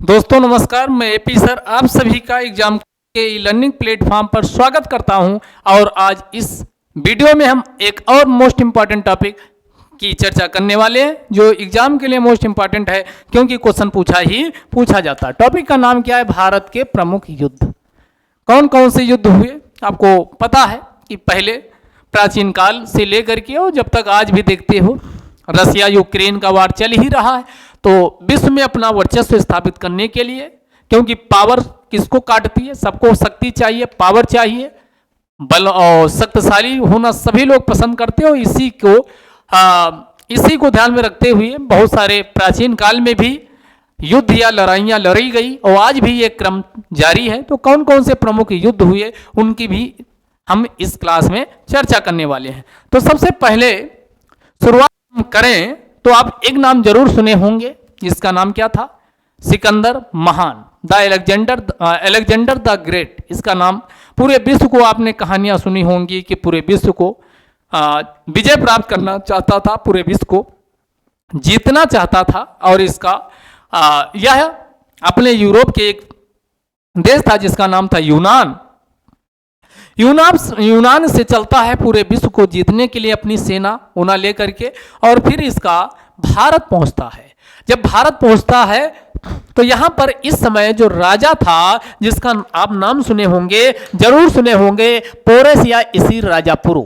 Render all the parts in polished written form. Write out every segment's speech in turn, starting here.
दोस्तों नमस्कार, मैं एपी सर आप सभी का एग्जाम के लर्निंग प्लेटफॉर्म पर स्वागत करता हूं। और आज इस वीडियो में हम एक और मोस्ट इम्पॉर्टेंट टॉपिक की चर्चा करने वाले हैं जो एग्जाम के लिए मोस्ट इम्पॉर्टेंट है, क्योंकि क्वेश्चन पूछा जाता है। टॉपिक का नाम क्या है? भारत के प्रमुख युद्ध। कौन कौन से युद्ध हुए आपको पता है कि पहले प्राचीन काल से लेकर के और जब तक आज भी देखते हो रसिया यूक्रेन का वार चल ही रहा है। तो विश्व में अपना वर्चस्व स्थापित करने के लिए, क्योंकि पावर किसको काटती है? सबको शक्ति चाहिए, पावर चाहिए, बल और शक्तिशाली होना सभी लोग पसंद करते हो। इसी को ध्यान में रखते हुए बहुत सारे प्राचीन काल में भी युद्ध या लड़ाइयाँ लड़ी गई और आज भी ये क्रम जारी है। तो कौन कौन से प्रमुख युद्ध हुए उनकी भी हम इस क्लास में चर्चा करने वाले हैं। तो सबसे पहले शुरुआत करें तो आप एक नाम जरूर सुने होंगे, जिसका नाम क्या था? सिकंदर महान, अलेक्जेंडर द ग्रेट। इसका नाम पूरे विश्व को आपने कहानियां सुनी होंगी कि पूरे विश्व को विजय प्राप्त करना चाहता था, पूरे विश्व को जीतना चाहता था। और इसका यह अपने यूरोप के एक देश था जिसका नाम था यूनान से चलता है पूरे विश्व को जीतने के लिए अपनी सेना उना लेकर के, और फिर इसका भारत पहुंचता है। जब भारत पहुंचता है तो यहाँ पर इस समय जो राजा था जिसका आप नाम सुने होंगे, जरूर सुने होंगे, पोरस या इसी राजा पुरु।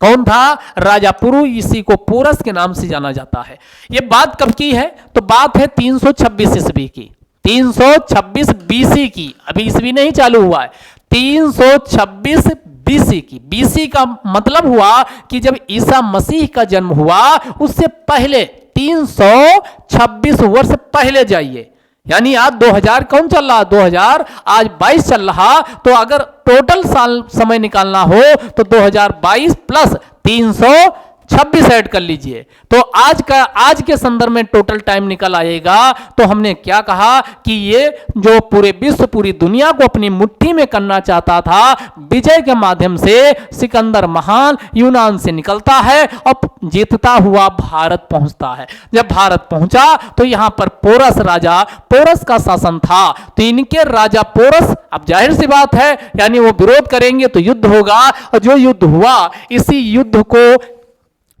कौन था? राजा पुरु। इसी को पोरस के नाम से जाना जाता है। ये बात कब की है? तो बात है 326 ईस्वी की, 326 बीसी की। अभी ईस्वी नहीं चालू हुआ है, 326 बीसी की। बीसी का मतलब हुआ कि जब ईसा मसीह का जन्म हुआ उससे पहले 326 वर्ष पहले जाइए। यानी आज 2000 कौन चल रहा? 2000 आज 22 चल रहा। तो अगर टोटल साल समय निकालना हो तो 2022 प्लस 326 ऐड कर लीजिए, तो आज के संदर्भ में टोटल टाइम निकल आएगा। तो हमने क्या कहा कि ये जो पूरे विश्व, पूरी दुनिया को अपनी मुट्ठी में करना चाहता था, विजय के माध्यम से सिकंदर महान यूनान से निकलता है और जीतता हुआ भारत पहुंचता है। जब भारत पहुंचा तो यहां पर पोरस का शासन था। तो इनके राजा पोरस, अब जाहिर सी बात है, यानी वो विरोध करेंगे तो युद्ध होगा। और जो युद्ध हुआ, इसी युद्ध को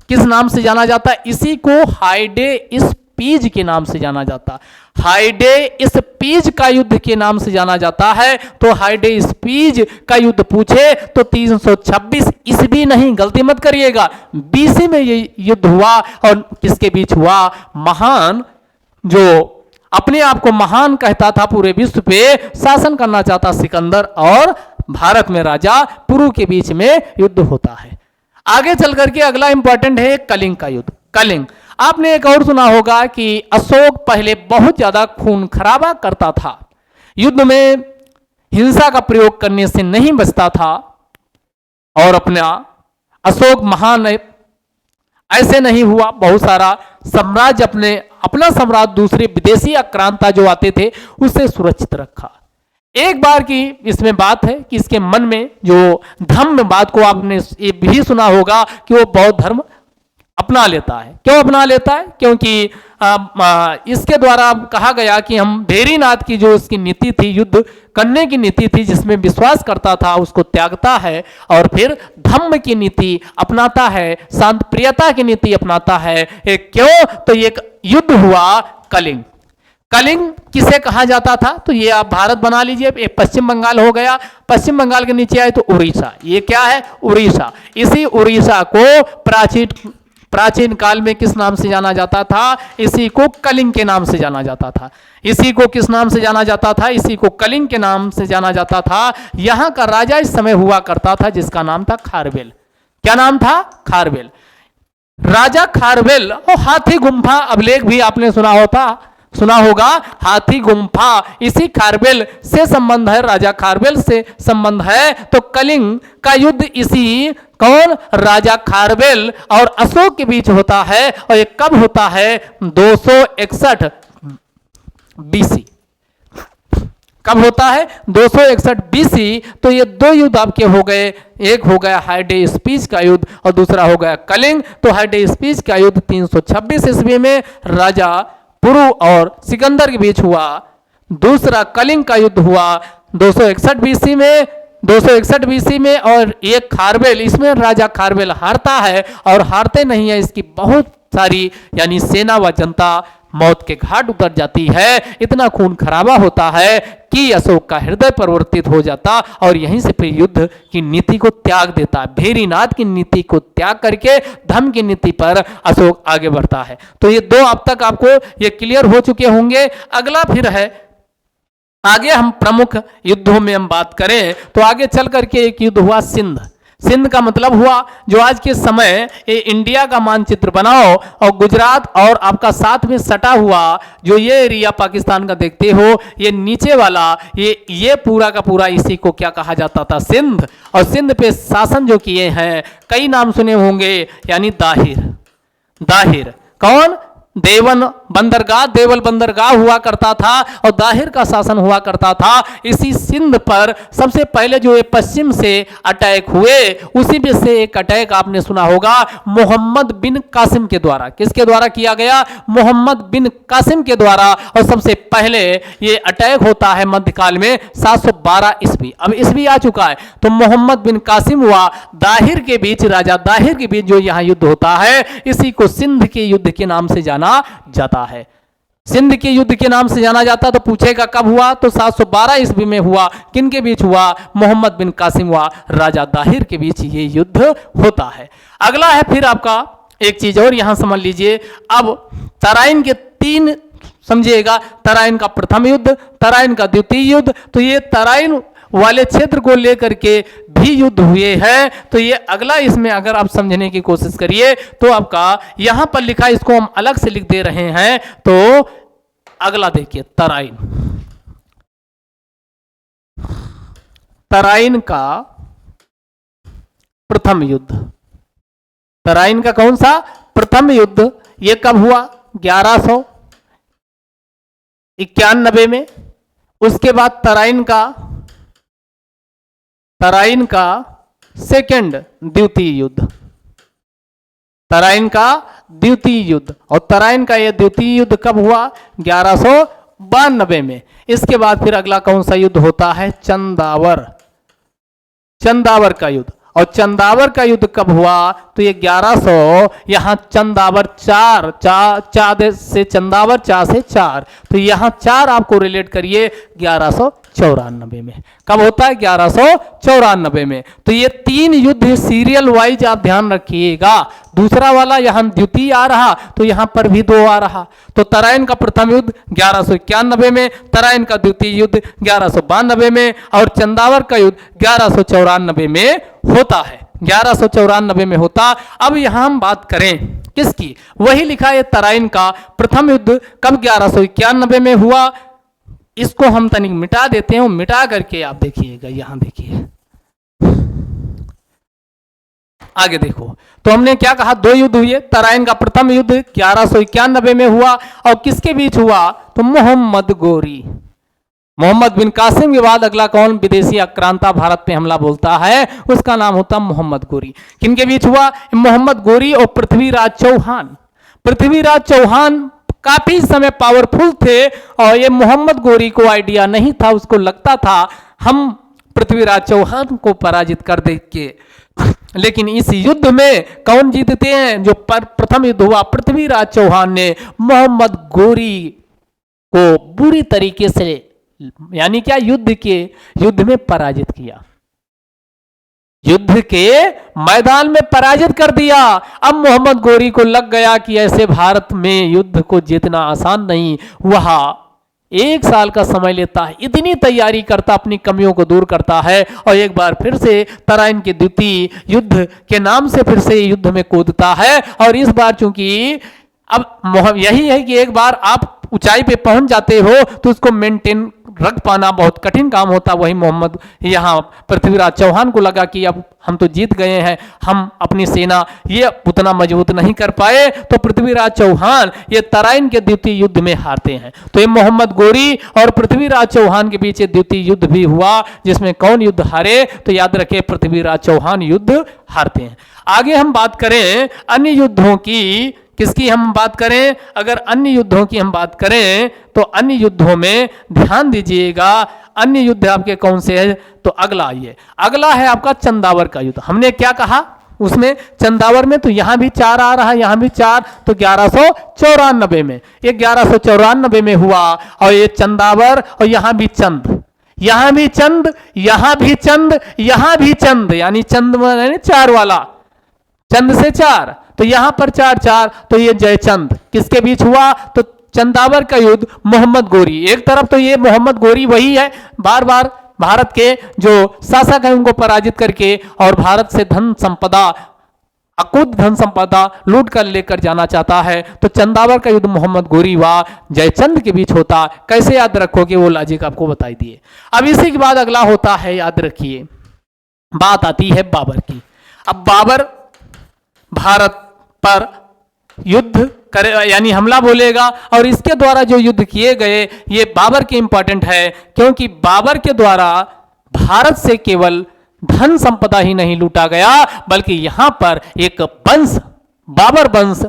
किस नाम से जाना जाता है? इसी को हाइडे स्पीज के नाम से जाना जाता है। हाइडे स्पीज का युद्ध के नाम से जाना जाता है। तो हाइडे स्पीज का युद्ध पूछे तो 326 ईस्वी नहीं, गलती मत करिएगा, बीसी में ये युद्ध हुआ। और किसके बीच हुआ? महान, जो अपने आप को महान कहता था, पूरे विश्व पे शासन करना चाहता सिकंदर, और भारत में राजा पुरु के बीच में युद्ध होता है। आगे चल करके अगला इंपॉर्टेंट है कलिंग का युद्ध। कलिंग आपने एक और सुना होगा कि अशोक पहले बहुत ज्यादा खून खराबा करता था, युद्ध में हिंसा का प्रयोग करने से नहीं बचता था। और अपना अशोक महान ऐसे नहीं हुआ, बहुत सारा साम्राज्य अपना साम्राज्य दूसरे विदेशी आक्रांता जो आते थे उससे सुरक्षित रखा। एक बार की इसमें बात है कि इसके मन में जो धम्म बात को आपने ये भी सुना होगा कि वो बौद्ध धर्म अपना लेता है। क्यों अपना लेता है? क्योंकि इसके द्वारा कहा गया कि हम भेरीनाथ की जो उसकी नीति थी, युद्ध करने की नीति थी, जिसमें विश्वास करता था, उसको त्यागता है और फिर धम्म की नीति अपनाता है, शांत प्रियता की नीति अपनाता है। क्यों? तो एक युद्ध हुआ कलिंग। कलिंग किसे कहा जाता था? तो ये आप भारत बना लीजिए, एक पश्चिम बंगाल हो गया, पश्चिम बंगाल के नीचे आए तो उड़ीसा। ये क्या है? उड़ीसा। इसी उड़ीसा को प्राचीन काल में किस नाम से जाना जाता था? इसी को कलिंग के नाम से जाना जाता था। इसी को किस नाम से जाना जाता था? इसी को कलिंग के नाम से जाना जाता था। यहां का राजा इस समय हुआ करता था जिसका नाम था खारवेल। क्या नाम था? खारवेल। राजा खारवेल। और हाथी गुम्फा अभिलेख भी आपने सुना होगा, हाथी गुम्फा, इसी खारवेल से संबंध है, राजा खारवेल से संबंध है। तो कलिंग का युद्ध इसी कौन? राजा खारवेल और अशोक के बीच होता है। और ये कब होता है? 261 बीसी। कब होता है? 261 बीसी। तो ये दो युद्ध आपके हो गए, एक हो गया हाइडे स्पीच का युद्ध और दूसरा हो गया कलिंग। तो हाइडे स्पीच का युद्ध 326 ईस्वी में राजा पुरु और सिकंदर के बीच हुआ। दूसरा कलिंग का युद्ध हुआ 261 बीसी में, 261 बीसी में, और एक खारवेल, इसमें राजा खारवेल हारता है, और हारते नहीं है, इसकी बहुत सारी यानी सेना व जनता मौत के घाट उतर जाती है। इतना खून खराबा होता है कि अशोक का हृदय परिवर्तित हो जाता, और यहीं से फिर युद्ध की नीति को त्याग देता। भेरीनाथ की नीति को त्याग करके धर्म की नीति पर अशोक आगे बढ़ता है। तो ये दो अब तक आपको ये क्लियर हो चुके होंगे। अगला फिर है, आगे हम प्रमुख युद्धों में हम बात करें तो आगे चल करके एक युद्ध हुआ सिंध। सिंध का मतलब हुआ जो आज के समय ये इंडिया का मानचित्र बनाओ, और गुजरात और आपका साथ में सटा हुआ जो ये एरिया पाकिस्तान का देखते हो, ये नीचे वाला ये पूरा का पूरा इसी को क्या कहा जाता था, सिंध। और सिंध पे शासन जो किए हैं, कई नाम सुने होंगे, यानी दाहिर कौन, देवन बंदरगाह, देवल बंदरगाह हुआ करता था, और दाहिर का शासन हुआ करता था। इसी सिंध पर सबसे पहले जो ये पश्चिम से अटैक हुए, उसी में से एक अटैक आपने सुना होगा मोहम्मद बिन कासिम के द्वारा। किसके द्वारा किया गया, मोहम्मद बिन कासिम के द्वारा। और सबसे पहले ये अटैक होता है मध्यकाल में 712 ईस्वी। अब ईस्वी आ चुका है, तो मोहम्मद बिन कासिम हुआ दाहिर के बीच, राजा दाहिर के बीच जो यहाँ युद्ध होता है, इसी को सिंध के युद्ध के नाम से जाना जाता है। सिंध के युद्ध के नाम से जाना जाता। तो पूछेगा कब हुआ, तो 712 ईस्वी में हुआ। किन के बीच हुआ, मोहम्मद बिन कासिम हुआ, राजा दाहिर के बीच ये युद्ध होता है। अगला है फिर आपका एक चीज और यहां समझ लीजिए। अब तराइन के 3 समझिएगा, तराइन का प्रथम युद्ध, तराइन का द्वितीय युद्ध। तो ये तराइन वाले क्षेत्र को लेकर के भी युद्ध हुए हैं। तो ये अगला, इसमें अगर आप समझने की कोशिश करिए तो आपका यहां पर लिखा, इसको हम अलग से लिख दे रहे हैं। तो अगला देखिए, तराइन का प्रथम युद्ध। तराइन का कौन सा प्रथम युद्ध, ये कब हुआ, 1191 में। उसके बाद तराइन का सेकंड द्वितीय युद्ध, तराइन का द्वितीय युद्ध। और तराइन का यह द्वितीय युद्ध कब हुआ, 1192 में। इसके बाद फिर अगला कौन सा युद्ध होता है, चंदावर का युद्ध। और चंदावर का युद्ध कब हुआ, तो ये 1100, यहां चंदावर 4 से चंदावर 4 से 4, तो यहां 4 आपको रिलेट करिए 1194 में। कब होता है, 1194 में। तो ये 3 युद्ध सीरियल वाइज आप ध्यान रखिएगा। दूसरा वाला यहां द्वितीय आ रहा, तो यहां पर भी 2 आ रहा। तो तराइन का प्रथम युद्ध 1191 में, तराइन का द्वितीय युद्ध 1192 में, और चंदावर का युद्ध 1194 में होता है। 1194 में होता। अब यहां हम बात करें किसकी, वही लिखा है तराइन का प्रथम युद्ध कब 1191 में हुआ। इसको हम तनिक मिटा देते हैं, मिटा करके आप देखिएगा, यहां देखिए आगे देखो। तो हमने क्या कहा, 2 युद्ध हुए। तराइन का प्रथम युद्ध 1191 में हुआ, और किसके बीच हुआ, तो मोहम्मद बिन कासिम के बाद अगला कौन विदेशी आक्रांता भारत पे हमला बोलता है, उसका नाम होता मोहम्मद गोरी। किनके बीच हुआ, मोहम्मद गोरी और पृथ्वीराज चौहान। पृथ्वीराज चौहान काफी समय पावरफुल थे, और ये मोहम्मद गोरी को आइडिया नहीं था, उसको लगता था हम पृथ्वीराज चौहान को पराजित कर देंगे। लेकिन इस युद्ध में कौन जीतते हैं, जो प्रथम युद्ध हुआ, पृथ्वीराज चौहान ने मोहम्मद गोरी को बुरी तरीके से, यानी क्या, युद्ध में पराजित किया, युद्ध के मैदान में पराजित कर दिया। अब मोहम्मद गोरी को लग गया कि ऐसे भारत में युद्ध को जीतना आसान नहीं, वहां 1 साल का समय लेता है, इतनी तैयारी करता, अपनी कमियों को दूर करता है, और एक बार फिर से तराइन के द्वितीय युद्ध के नाम से फिर से युद्ध में कूदता है। और इस बार चूंकि अब यही है कि एक बार आप ऊंचाई पे पहुंच जाते हो तो उसको मेंटेन रख पाना बहुत कठिन काम होता। वही मोहम्मद यहाँ पृथ्वीराज चौहान को लगा कि अब हम तो जीत गए हैं, हम अपनी सेना ये उतना मजबूत नहीं कर पाए, तो पृथ्वीराज चौहान ये तराइन के द्वितीय युद्ध में हारते हैं। तो ये मोहम्मद गोरी और पृथ्वीराज चौहान के बीच द्वितीय युद्ध भी हुआ, जिसमें कौन युद्ध हारे, तो याद रखें पृथ्वीराज चौहान युद्ध हारते हैं। आगे हम बात करें अन्य युद्धों की, किसकी हम बात करें, अगर अन्य युद्धों की हम बात करें तो अन्य युद्धों में ध्यान दीजिएगा, अन्य युद्ध आपके कौन से है, तो अगला आइए, अगला है आपका चंदावर का युद्ध। हमने क्या कहा उसमें, चंदावर में तो यहां भी 4 आ रहा है, यहां भी 4, तो 1194 में, ये 1194 में हुआ, और ये चंदावर, और यहां भी चंद, यहां भी चंद, यहां भी चंद, यहां भी चंद, यानी चंद यानी 4 वाला, चंद से 4, तो यहां पर 4 4, तो ये जयचंद किसके बीच हुआ, तो चंदावर का युद्ध मोहम्मद गोरी। एक तरफ तो ये मोहम्मद गोरी वही है, बार बार भारत के जो शासक है उनको पराजित करके और भारत से धन संपदा, अकुत धन संपदा लूट कर लेकर जाना चाहता है। तो चंदावर का युद्ध मोहम्मद गोरी व जयचंद के बीच होता। कैसे याद रखोगे वो लॉजिक आपको बताई दिए। अब इसी के बाद अगला होता है, याद रखिए, बात आती है बाबर की। अब बाबर भारत पर युद्ध करे, यानी हमला बोलेगा, और इसके द्वारा जो युद्ध किए गए ये बाबर के इंपॉर्टेंट है, क्योंकि बाबर के द्वारा भारत से केवल धन संपदा ही नहीं लूटा गया, बल्कि यहां पर एक वंश, बाबर वंश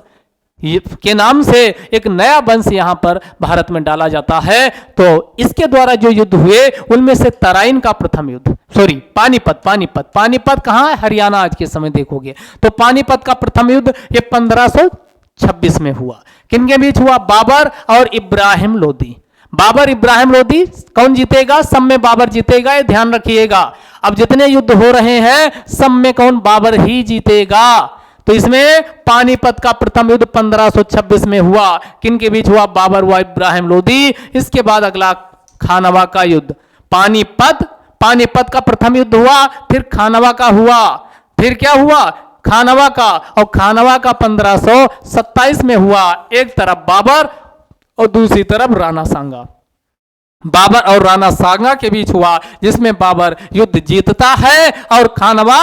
के नाम से एक नया वंश यहां पर भारत में डाला जाता है। तो इसके द्वारा जो युद्ध हुए उनमें से तराइन का प्रथम युद्ध, सॉरी पानीपत, पानीपत कहां है, हरियाणा आज के समय देखोगे, तो पानीपत का प्रथम युद्ध ये 1526 में हुआ। किनके बीच हुआ, बाबर और इब्राहिम लोदी। बाबर इब्राहिम लोदी, कौन जीतेगा, सब में बाबर जीतेगा, ये ध्यान रखिएगा। अब जितने युद्ध हो रहे हैं सब में कौन, बाबर ही जीतेगा। तो इसमें पानीपत का प्रथम युद्ध 1526 में हुआ, किनके बीच हुआ, बाबर व इब्राहिम लोदी। इसके बाद अगला खानवा का युद्ध, पानीपत का प्रथम युद्ध हुआ, फिर खानवा का हुआ, फिर क्या हुआ, खानवा का, और खानवा का 1527 में हुआ। एक तरफ बाबर और दूसरी तरफ राणा सांगा, बाबर और राणा सांगा के बीच हुआ, जिसमें बाबर युद्ध जीतता है और खानवा,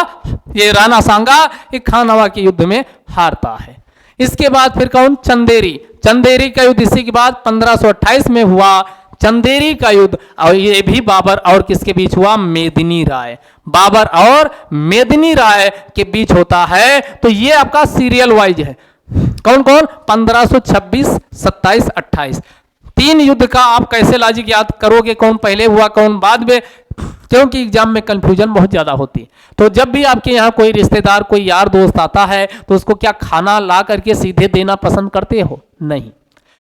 ये राणा सांगा ये खानवा के युद्ध में हारता है। इसके बाद फिर कौन, चंदेरी का युद्ध इसी के बाद 1528 में हुआ, चंदेरी का युद्ध, और ये भी बाबर और किसके बीच हुआ, मेदिनी राय, बाबर और मेदिनी राय के बीच होता है। तो ये आपका सीरियल वाइज है, कौन कौन, 1526, 27, 28, 3 युद्ध का आप कैसे लॉजिक याद करोगे, कौन पहले हुआ कौन बाद में, क्योंकि एग्जाम में कंफ्यूजन बहुत ज्यादा होती है। तो जब भी आपके यहाँ कोई रिश्तेदार, कोई यार दोस्त आता है तो उसको क्या खाना ला करके सीधे देना पसंद करते हो, नहीं,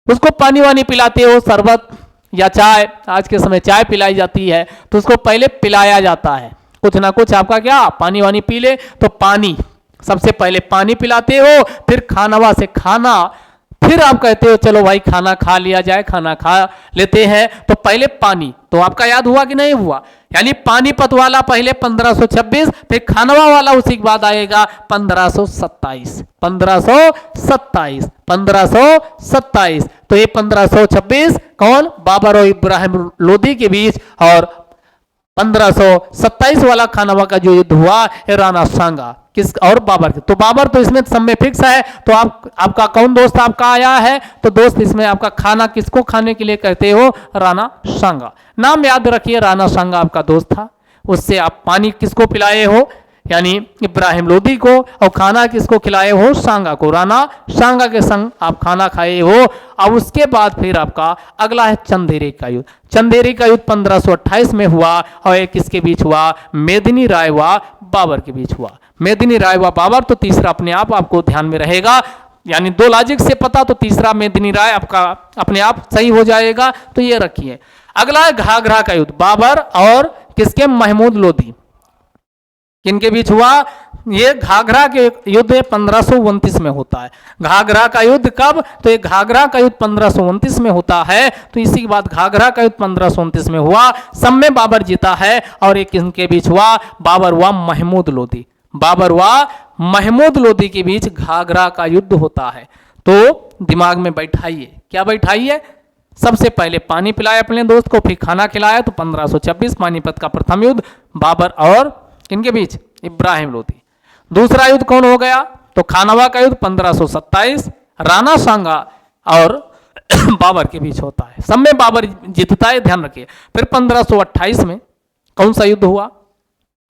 उसको पानी वानी पिलाते हो, शरबत या चाय, आज के समय चाय पिलाई जाती है, तो उसको पहले पिलाया जाता है, कुछ ना कुछ आपका क्या पानी वानी पी ले, तो पानी सबसे पहले पानी पिलाते हो, फिर खानवा से खाना, फिर आप कहते हो चलो भाई खाना खा लिया जाए, खाना खा लेते हैं, तो पहले पानी, तो आपका याद हुआ कि नहीं हुआ, यानी पानीपत वाला पहले 1526, फिर खानवा वाला उसी के बाद आएगा 1527, तो ये 1526 कौन, बाबर और इब्राहिम लोदी के बीच, और 1527 वाला खानवा का जो युद्ध हुआ है राणा सांगा किस और बाबर के। तो बाबर तो इसमें सब में फिक्स है। तो आपका कौन दोस्त आपका आया है, तो दोस्त इसमें आपका खाना किसको खाने के लिए कहते हो, राणा सांगा। नाम याद रखिए, राणा सांगा आपका दोस्त था, उससे आप पानी किसको पिलाए हो, यानी इब्राहिम लोदी को, और खाना किसको खिलाए हो, सांगा को, राणा सांगा के संग आप खाना खाए हो। अब उसके बाद फिर आपका अगला है चंदेरी का युद्ध। चंदेरी का युद्ध 1528 में हुआ, और एक किसके बीच हुआ, मेदिनी राय व बाबर के बीच हुआ। मेदिनी राय व बाबर, तो तीसरा अपने आप आपको ध्यान में रहेगा, यानी 2 लॉजिक से पता, तो तीसरा मेदिनी राय आपका अपने आप सही हो जाएगा। तो ये रखिए। अगला है घाघरा का युद्ध, बाबर और किसके, महमूद लोदी, किनके बीच हुआ, ये घाघरा के युद्ध 1529 में होता है। घाघरा का युद्ध कब, तो ये घाघरा का युद्ध 1529 में होता है। तो इसी के बाद घाघरा का युद्ध 1529 में हुआ, सब में बाबर जीता है, और एक किनके बीच हुआ, बाबर व महमूद लोदी, बाबर व महमूद लोदी के बीच घाघरा का युद्ध होता है। तो दिमाग में बैठाइए, क्या बैठाइए, सबसे पहले पानी पिलाया अपने दोस्त को, फिर खाना खिलाया, तो 1526 पानीपत का प्रथम युद्ध, बाबर और किनके बीच, इब्राहिम लोदी। दूसरा युद्ध कौन हो गया, तो खानवा का युद्ध 1527 राणा सांगा और बाबर के बीच होता है, सब में बाबर जीतता है, ध्यान रखिए। फिर 1528 में कौन सा युद्ध हुआ,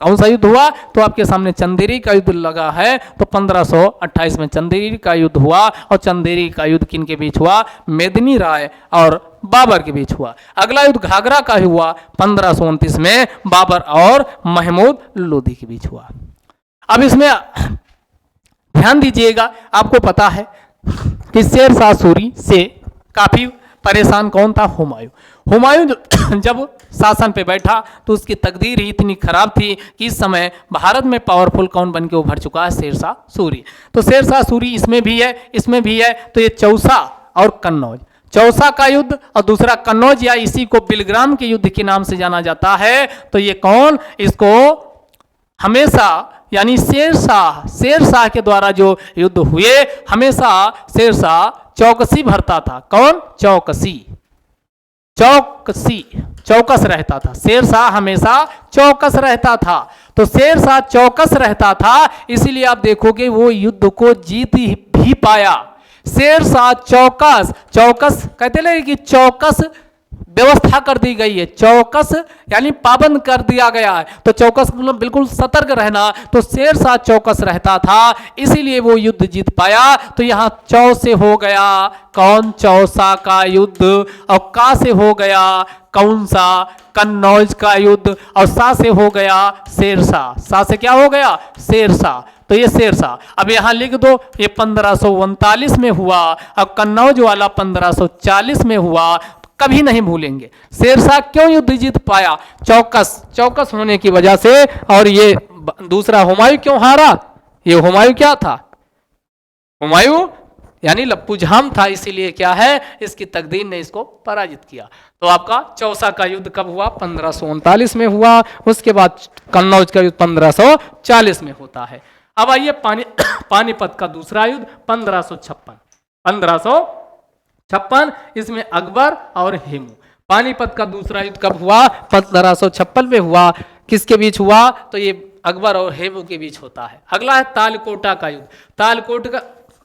कौन सा युद्ध हुआ? तो आपके सामने चंदेरी का युद्ध लगा है, तो 1528 में चंदेरी का युद्ध हुआ। और चंदेरी का युद्ध किन के बीच हुआ? मेदिनी राय और बाबर के बीच हुआ। अगला युद्ध घाघरा का हुआ 1529 में, बाबर और महमूद लोदी के बीच हुआ। अब इसमें ध्यान दीजिएगा, आपको पता है कि शेरशाह सूरी से काफी परेशान कौन था? हुमायूं। हुमायूं जब शासन पे बैठा तो उसकी तकदीर ही इतनी खराब थी कि इस समय भारत में पावरफुल कौन बन के उभर चुका है? शेरशाह सूरी। तो शेरशाह सूरी इसमें भी है, इसमें भी है। तो ये चौसा और कन्नौज, चौसा का युद्ध और दूसरा कन्नौज, या इसी को बिलग्राम के युद्ध के नाम से जाना जाता है। तो ये कौन? इसको हमेशा यानी शेरशाह के द्वारा जो युद्ध हुए, हमेशा शेरशाह चौकसी भरता था। कौन? चौकस रहता था। शेरशाह हमेशा चौकस रहता था। तो शेरशाह चौकस रहता था, इसीलिए आप देखोगे वो युद्ध को जीत भी पाया। शेरशाह चौकस कहते लगे कि चौकस व्यवस्था कर दी गई है, चौकस यानी पाबंद कर दिया गया है। तो चौकस मतलब बिल्कुल सतर्क रहना। तो शेरशाह चौकस रहता था, इसीलिए वो युद्ध जीत पाया। तो यहाँ चौ से हो गया कौन? चौसा का युद्ध। और का से हो गया कौन सा? कन्नौज का युद्ध। और सा से हो गया शेरशाह। सा से क्या हो गया? शेरशाह। तो ये शेरशाह अब यहां लिख दो, ये 1539 में हुआ। अब कन्नौज वाला 1540 में हुआ। कभी नहीं भूलेंगे शेरशाह क्यों युद्ध जीत पाया? चौकस होने की वजह से। और ये दूसरा हुमायूं क्यों हारा? ये हुमायूं क्या था? हुमायूं यानी लप्पूझाम था, इसीलिए क्या है, इसकी तकदीर ने इसको पराजित किया। तो आपका चौसा का युद्ध कब हुआ? 1539 में हुआ। उसके बाद कन्नौज का युद्ध 1540 में होता है। अब आइए पानीपत का दूसरा युद्ध 1556, इसमें अकबर और हेमू। पानीपत का दूसरा युद्ध कब हुआ? 1556 में हुआ। किसके बीच हुआ? तो ये अकबर और हेमू के बीच होता है। अगला है तालकोटा का युद्ध।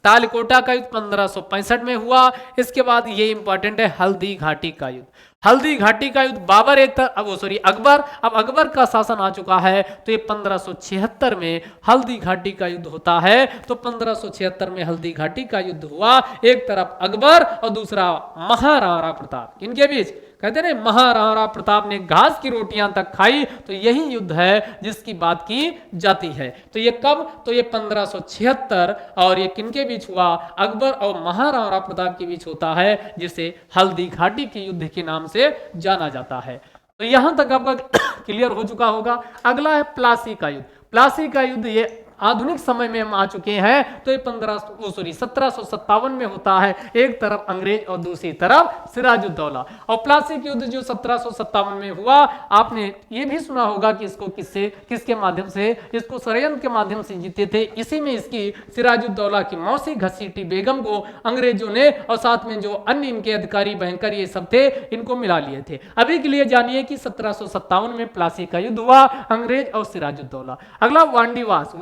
तालकोटा का युद्ध 1565 में हुआ। इसके बाद ये इंपॉर्टेंट है हल्दी घाटी का युद्ध। हल्दी घाटी का युद्ध बाबर अकबर, अब अकबर का शासन आ चुका है। तो ये 1576 में हल्दी घाटी का युद्ध होता है। तो 1576 में हल्दी घाटी का युद्ध हुआ। एक तरफ अकबर और दूसरा महाराणा प्रताप। इनके बीच कहते हैं महाराणा प्रताप ने घास की रोटियां तक खाई। तो यही युद्ध है जिसकी बात की जाती है। तो ये कब? तो ये 1576 और ये किनके बीच हुआ? अकबर और महाराणा प्रताप के बीच होता है, जिसे हल्दी घाटी के युद्ध के नाम से जाना जाता है। तो यहां तक आपका क्लियर हो चुका होगा। अगला है प्लासी का युद्ध। प्लासी का युद्ध ये आधुनिक समय में हम आ चुके हैं। तो ये 1757 में होता है। एक तरफ अंग्रेज और दूसरी तरफ सिराजुद्दौला। और प्लासी के युद्ध जो 1757 में हुआ, आपने ये भी सुना होगा कि इसको किसके माध्यम से? इसको षड्यंत्र के माध्यम से जीते थे। इसी में इसकी सिराजुद्दौला की मौसी घसीटी बेगम को अंग्रेजों ने और साथ में जो अन्य इनके अधिकारी बैंकर ये सब थे, इनको मिला लिए थे। अभी के लिए जानिए कि 1757 में प्लासी का युद्ध हुआ, अंग्रेज और सिराजुद्दौला। अगला वांडीवास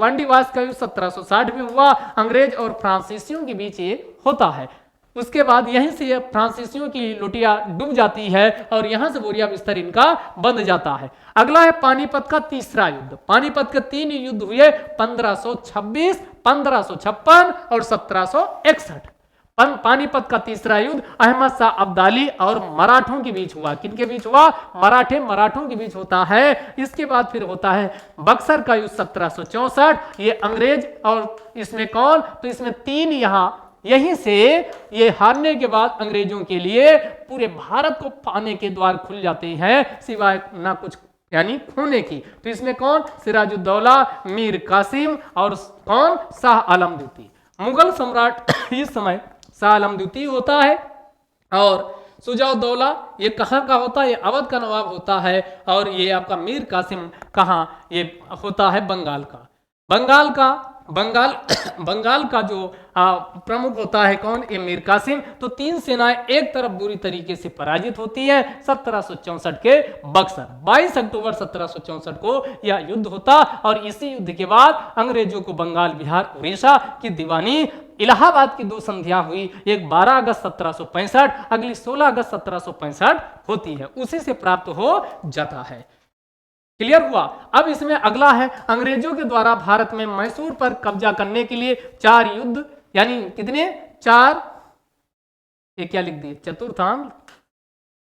का युद्ध 1760 में हुआ। अंग्रेज और फ्रांसीसियों के बीच ये होता है। उसके बाद यहीं से फ्रांसीसियों की लुटिया डूब जाती है और यहां से बोरिया बिस्तर इनका बंद जाता है। अगला है पानीपत का तीसरा युद्ध। पानीपत के 3 युद्ध हुए, 1526, 1556 और 1761। पानीपत का तीसरा युद्ध अहमद शाह अब्दाली और मराठों के बीच हुआ। किनके बीच हुआ? मराठों के बीच होता है। इसके बाद फिर होता है बक्सर का युद्ध 1764। ये अंग्रेज और इसमें कौन? तो इसमें 3 यहीं से ये हारने के बाद अंग्रेजों के लिए पूरे भारत को पाने के द्वार खुल जाते हैं, सिवाय ना कुछ यानी खोने की। तो इसमें कौन? सिराजुद्दौला, मीर कासिम और कौन? शाह आलम द्वितीय। मुगल सम्राट इस समय शाह आलम द्वितीय होता है। और सुजाउद्दौला ये कहाँ का होता है? ये अवध का नवाब होता है। और ये आपका मीर कासिम कहाँ? ये होता है बंगाल का। बंगाल का जो प्रमुख होता है कौन? ये मीर कासिम। तो 3 सेनाएं एक तरफ बुरी तरीके से पराजित होती है 1764 के बक्सर। 22 अक्टूबर 1764 को यह युद्ध होता। और इसी युद्ध के बाद अंग्रेजों को बंगाल, बिहार, उड़ीसा की दीवानी इलाहाबाद की 2 संधियां हुई। एक 12 अगस्त 1765, अगली 16 अगस्त 1765 होती है। उसी से प्राप्त हो जाता है। क्लियर हुआ। अब इसमें अगला है, अंग्रेजों के द्वारा भारत में मैसूर पर कब्जा करने के लिए 4 युद्ध, यानी कितने 4, ये क्या लिख दिए चतुर्थांग,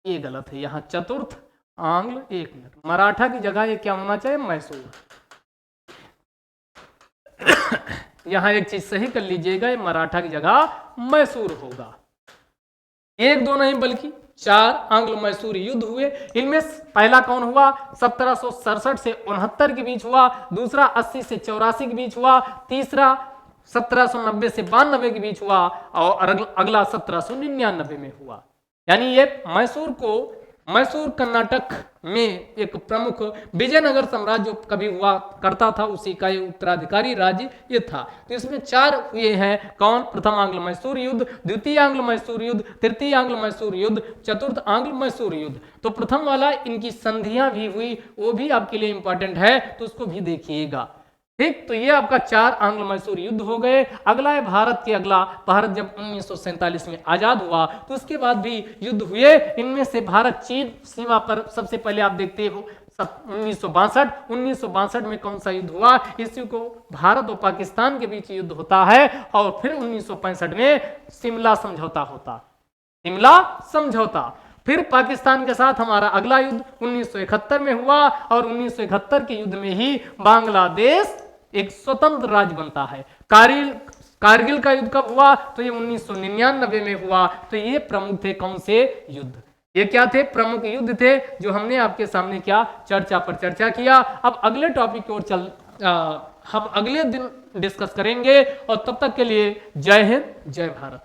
ये गलत है, यहाँ चतुर्थ आंग्ल, 1 मिनट, मराठा की जगह ये क्या होना चाहिए मैसूर। यहां एक चीज सही कर लीजिएगा, ये मराठा की जगह मैसूर होगा। 1 2 नहीं बल्कि 4 आंग्ल मैसूर युद्ध हुए। इनमें पहला कौन हुआ, 1767 से 69 के बीच हुआ, दूसरा 80 से 84 के बीच हुआ, तीसरा 1790 से 92 के बीच हुआ, और अगला 1799 में हुआ। यानी ये मैसूर कर्नाटक में एक प्रमुख विजयनगर साम्राज्य कभी हुआ करता था, उसी का उत्तराधिकारी राज्य ये था। तो इसमें 4 हुए हैं, कौन, प्रथम आंग्ल मैसूर युद्ध, द्वितीय आंग्ल मैसूर युद्ध, तृतीय आंग्ल मैसूर युद्ध, चतुर्थ आंग्ल मैसूर युद्ध। तो प्रथम वाला इनकी संधियां भी हुई, वो भी आपके लिए इंपॉर्टेंट है, तो उसको भी देखिएगा। ठीक, तो ये आपका 4 आंग्ल मैसूर युद्ध हो गए। अगला है भारत के, भारत जब 1947 में आजाद हुआ तो उसके बाद भी युद्ध हुए। इनमें से भारत चीन सीमा पर सबसे पहले आप देखते हो 1962 में कौन सा युद्ध हुआ, इसी को भारत और पाकिस्तान के बीच युद्ध होता है, और फिर 1965 में शिमला समझौता। फिर पाकिस्तान के साथ हमारा अगला युद्ध 1971 में हुआ, और 1971 के युद्ध में ही बांग्लादेश एक स्वतंत्र राज्य बनता है। कारगिल का युद्ध कब हुआ, तो ये 1999 में हुआ। तो ये प्रमुख थे कौन से युद्ध, ये क्या थे, प्रमुख युद्ध थे, जो हमने आपके सामने क्या चर्चा किया। अब अगले टॉपिक की ओर हम अगले दिन डिस्कस करेंगे, और तब तक के लिए जय हिंद, जय भारत।